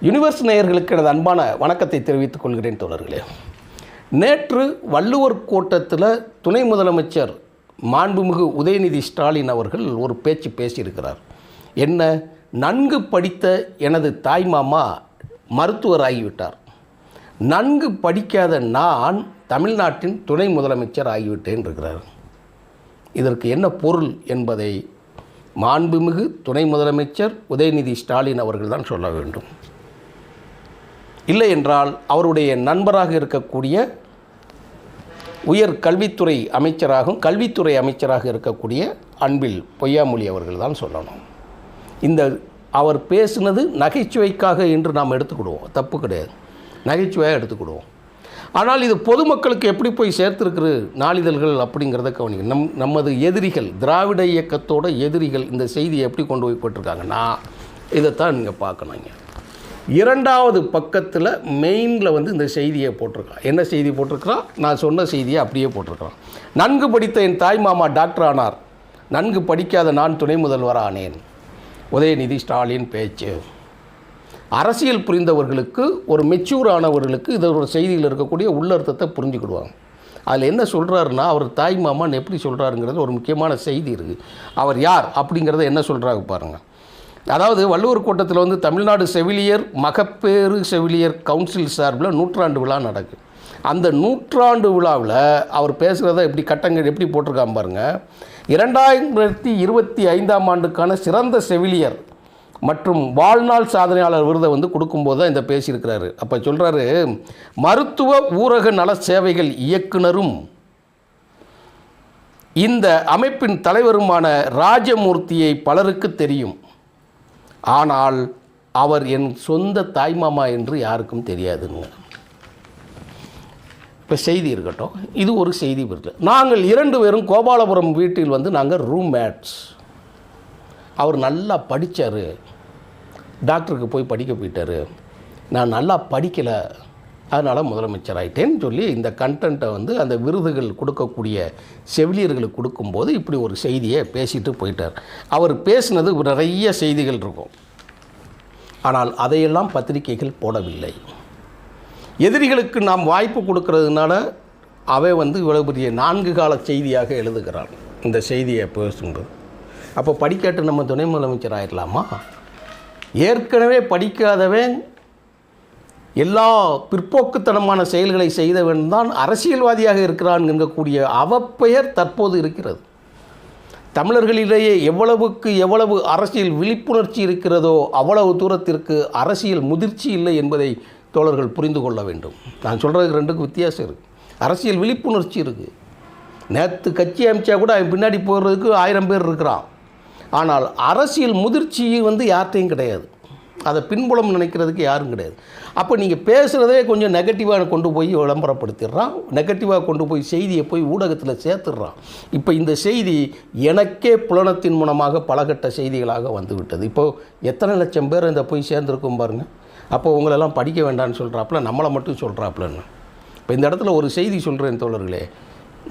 Universe நேயர்களுக்கு எனது அன்பான வணக்கத்தை தெரிவித்துக் கொள்கிறேன் தோழர்களே. நேற்று வள்ளுவர் கோட்டத்தில் துணை முதலமைச்சர் மாண்புமிகு உதயநிதி ஸ்டாலின் அவர்கள் ஒரு பேச்சு பேசியிருக்கிறார். என்ன, நன்கு படித்த எனது தாய்மாமா மருத்துவர் ஆகிவிட்டார், நன்கு படிக்காத நான் தமிழ்நாட்டின் துணை முதலமைச்சர் ஆகிவிட்டேன் இருக்கிறார். இதற்கு என்ன பொருள் என்பதை மாண்புமிகு துணை முதலமைச்சர் உதயநிதி ஸ்டாலின் அவர்கள் தான் சொல்ல வேண்டும். இல்லை என்றால் அவருடைய நண்பராக இருக்கக்கூடிய உயர் கல்வித்துறை அமைச்சராக இருக்கக்கூடிய அன்பில் பொய்யாமொழி அவர்கள் தான் சொல்லணும். இந்த அவர் பேசினது நகைச்சுவைக்காக என்று நாம் எடுத்துக்கிடுவோம், தப்பு கிடையாது, நகைச்சுவையாக எடுத்துக்கிடுவோம். ஆனால் இது பொதுமக்களுக்கு எப்படி போய் சேர்த்துருக்குற நாளிதழ்கள் அப்படிங்கிறத கவனிங்க. நமது எதிரிகள், திராவிட இயக்கத்தோட எதிரிகள் இந்த செய்தியை எப்படி கொண்டு போய் போட்டிருக்காங்கன்னா இதைத்தான் நீங்கள் பார்க்கணுங்க. இரண்டாவது பக்கத்தில் மெயினில் இந்த செய்தியை போட்டிருக்கான். என்ன செய்தி போட்டிருக்கிறான்? நான் சொன்ன செய்தியை அப்படியே போட்டிருக்கிறான். நன்கு படித்த என் தாய் மாமா டாக்டர் ஆனார், நன்கு படிக்காத நான் துணை முதல்வர் ஆனேன். உதயநிதி ஸ்டாலின் பேச்சு. அரசியல் புரிந்தவர்களுக்கு, ஒரு மெச்சூர் ஆனவர்களுக்கு இதோட செய்தியில் இருக்கக்கூடிய உள்ளர்த்தத்தை புரிஞ்சுக்கிடுவாங்க. அதில் என்ன சொல்கிறாருன்னா, அவர் தாய் மாமான்னு எப்படி சொல்கிறாருங்கிறது ஒரு முக்கியமான செய்தி இருக்குது. அவர் யார் அப்படிங்கிறத என்ன சொல்கிறாங்க பாருங்கள். அதாவது வள்ளுவர் கோட்டத்தில் தமிழ்நாடு செவிலியர் மகப்பேறு செவிலியர் கவுன்சில் சார்பில் 100ஆண்டு விழா நடக்குது. அந்த 100ஆண்டு விழாவில் அவர் பேசுகிறத எப்படி கட்டங்கள் எப்படி போட்டிருக்காம பாருங்கள். 2025ஆம் ஆண்டுக்கான சிறந்த செவிலியர் மற்றும் வாழ்நாள் சாதனையாளர் விருதை கொடுக்கும்போது தான் இந்த பேசியிருக்கிறாரு. அப்போ சொல்கிறாரு, மருத்துவ ஊரக நல சேவைகள் இயக்குனரும் இந்த அமைப்பின் தலைவருமான ராஜமூர்த்தியை பலருக்கு தெரியும், ஆனால் அவர் என் சொந்த தாய்மாமா என்று யாருக்கும் தெரியாதுங்க. இப்போ செய்தி இருக்கட்டும், இது ஒரு செய்தி இருக்குது. நாங்கள் 2 பேரும் கோபாலபுரம் வீட்டில் நாங்கள் ரூம்மேட்ஸ். அவர் நல்லா படித்தார், டாக்டருக்கு போய் படிக்க போயிட்டார், நான் நல்லா படிக்கலை, அதனால் முதலமைச்சர் ஆகிட்டேன்னு சொல்லி இந்த கண்டென்ட்டை அந்த விருதுகள் கொடுக்கக்கூடிய செவிலியர்களுக்கு கொடுக்கும்போது இப்படி ஒரு செய்தியை பேசிட்டு போயிட்டார். அவர் பேசினது நிறைய செய்திகள் இருக்கும், ஆனால் அதையெல்லாம் பத்திரிகைகள் போடவில்லை. எதிரிகளுக்கு நாம் வாய்ப்பு கொடுக்கறதுனால அவை இவ்வளவு பெரிய 4 கால செய்தியாக எழுதுகிறான் இந்த செய்தியை பேசும்போது. அப்போ படிக்காட்டு நம்ம துணை முதலமைச்சர் ஆகிடலாமா? ஏற்கனவே படிக்காதவன் எல்லா பிற்போக்குத்தனமான செயல்களை செய்தவன் தான் அரசியல்வாதியாக இருக்கிறான் என்கக்கூடிய அவப்பெயர் தற்போது இருக்கிறது. தமிழர்களிலேயே எவ்வளவு அரசியல் விழிப்புணர்ச்சி இருக்கிறதோ அவ்வளவு தூரத்திற்கு அரசியல் முதிர்ச்சி இல்லை என்பதை தோழர்கள் புரிந்து கொள்ள வேண்டும். நான் சொல்கிறதுக்கு 2க்கும் வித்தியாசம் இருக்குது. அரசியல் விழிப்புணர்ச்சி இருக்குது. நேற்று கட்சி அமைச்சா கூட அவன் பின்னாடி போகிறதுக்கு 1000 பேர் இருக்கிறான். ஆனால் அரசியல் முதிர்ச்சி யார்கிட்டையும் கிடையாது. அதை பின்புலம் நினைக்கிறதுக்கு யாரும் கிடையாது. அப்போ நீங்கள் பேசுகிறதே கொஞ்சம் நெகட்டிவாக கொண்டு போய் விளம்பரப்படுத்திடுறான், நெகட்டிவாக கொண்டு போய் செய்தியை போய் ஊடகத்தில் சேர்த்துடுறான். இப்போ இந்த செய்தி எனக்கே புலனத்தின் மூலமாக பலகட்ட செய்திகளாக வந்துவிட்டது. இப்போது எத்தனை லட்சம் பேர் இந்த போய் சேர்ந்துருக்கும் பாருங்கள். அப்போ உங்களெல்லாம் படிக்க வேண்டாம்னு சொல்கிறாப்புல, நம்மளை மட்டும் சொல்கிறாப்புலன்னு. இப்போ இந்த இடத்துல ஒரு செய்தி சொல்கிறேன் தோழர்களே.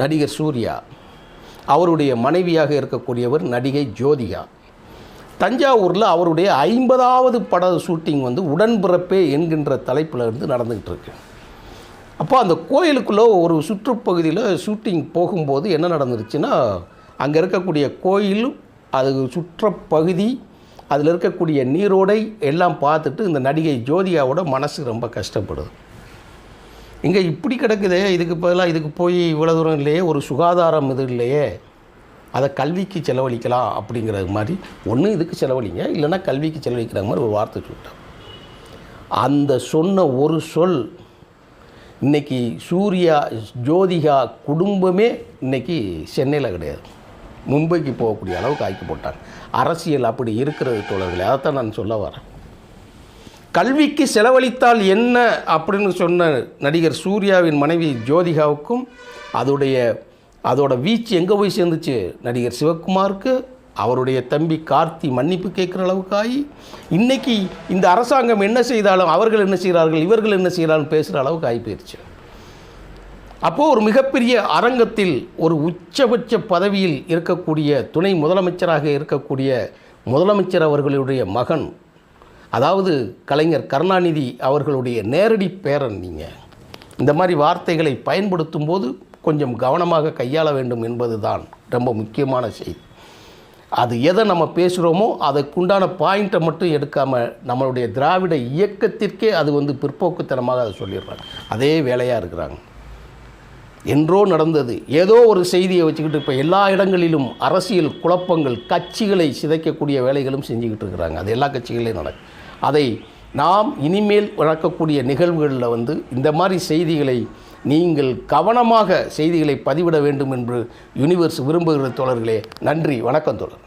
நடிகர் சூர்யா, அவருடைய மனைவியாக இருக்கக்கூடியவர் நடிகை ஜோதிகா, தஞ்சாவூரில் அவருடைய 50வது பட ஷூட்டிங் உடன்பிறப்பே என்கின்ற தலைப்பில் நடந்துக்கிட்டு இருக்கு. அப்போ அந்த கோயிலுக்குள்ளே ஒரு சுற்றுப்பகுதியில் ஷூட்டிங் போகும்போது என்ன நடந்துருச்சுன்னா, அங்கே இருக்கக்கூடிய கோயில், அது சுற்றப்பகுதி, அதில் இருக்கக்கூடிய நீரோடை எல்லாம் பார்த்துட்டு இந்த நடிகை ஜோதிகாவோட மனசு ரொம்ப கஷ்டப்படுது. இங்கே இப்படி கிடக்குதே, இதுக்கு பதிலாக இதுக்கு போய் இவ்வளோ தூரம் இல்லையே, ஒரு சுகாதாரம் இது இல்லையே, அதை கல்விக்கு செலவழிக்கலாம் அப்படிங்கிறது மாதிரி, ஒன்று இதுக்கு செலவழிங்க, இல்லைன்னா கல்விக்கு செலவழிக்கிற மாதிரி ஒரு வார்த்தை சொல்லிட்டேன். அந்த சொன்ன ஒரு சொல் இன்றைக்கி சூர்யா ஜோதிகா குடும்பமே இன்றைக்கி சென்னையில் கிடையாது, மும்பைக்கு போகக்கூடிய அளவுக்கு ஆக்கி போட்டாங்க. அரசியல் அப்படி இருக்கிறது தோழர்களே. அதைத்தான் நான் சொல்ல வரேன். கல்விக்கு செலவழித்தால் என்ன அப்படின்னு சொன்ன நடிகர் சூர்யாவின் மனைவி ஜோதிகாவுக்கும் அதோட வீச்சு எங்கே போய் சேர்ந்துச்சு? நடிகர் சிவகுமாருக்கு, அவருடைய தம்பி கார்த்தி மன்னிப்பு கேட்குற அளவுக்கு ஆகி, இன்றைக்கி இந்த அரசாங்கம் என்ன செய்தாலும் அவர்கள் என்ன செய்கிறார்கள், இவர்கள் என்ன செய்கிறார்கள் பேசுகிற அளவுக்கு ஆகி போயிடுச்சு. அப்போது ஒரு மிகப்பெரிய அரங்கத்தில் ஒரு உச்சபட்ச பதவியில் இருக்கக்கூடிய துணை முதலமைச்சராக இருக்கக்கூடிய முதலமைச்சர் அவர்களுடைய மகன் அதாவது கலைஞர் கருணாநிதி அவர்களுடைய நேரடி பேரன் நீங்கள். இந்த மாதிரி வார்த்தைகளை பயன்படுத்தும் போது கொஞ்சம் கவனமாக கையாள வேண்டும் என்பது தான் ரொம்ப முக்கியமான செய்தி. அது எதை நம்ம பேசுகிறோமோ அதுக்குண்டான பாயிண்ட்டை மட்டும் எடுக்காமல் நம்மளுடைய திராவிட இயக்கத்திற்கே அது வந்து பிற்போக்குத்தனமாக அதை சொல்லிடுறாங்க. அதே வேலையாக இருக்கிறாங்க. என்றோ நடந்தது ஏதோ ஒரு செய்தியை வச்சுக்கிட்டு இப்போ எல்லா இடங்களிலும் அரசியல் குழப்பங்கள், கட்சிகளை சிதைக்கக்கூடிய வேலைகளும் செஞ்சுக்கிட்டு இருக்கிறாங்க. அது எல்லா கட்சிகளையும் நடக்கும். அதை நாம் இனிமேல் நடக்கக்கூடிய நிகழ்வுகளில் வந்து இந்த மாதிரி செய்திகளை நீங்கள் கவனமாக செய்திகளை பதிவிட வேண்டும் என்று யூனிவர்ஸ் விரும்புகிற தோழர்களே. நன்றி, வணக்கம் தோழர்.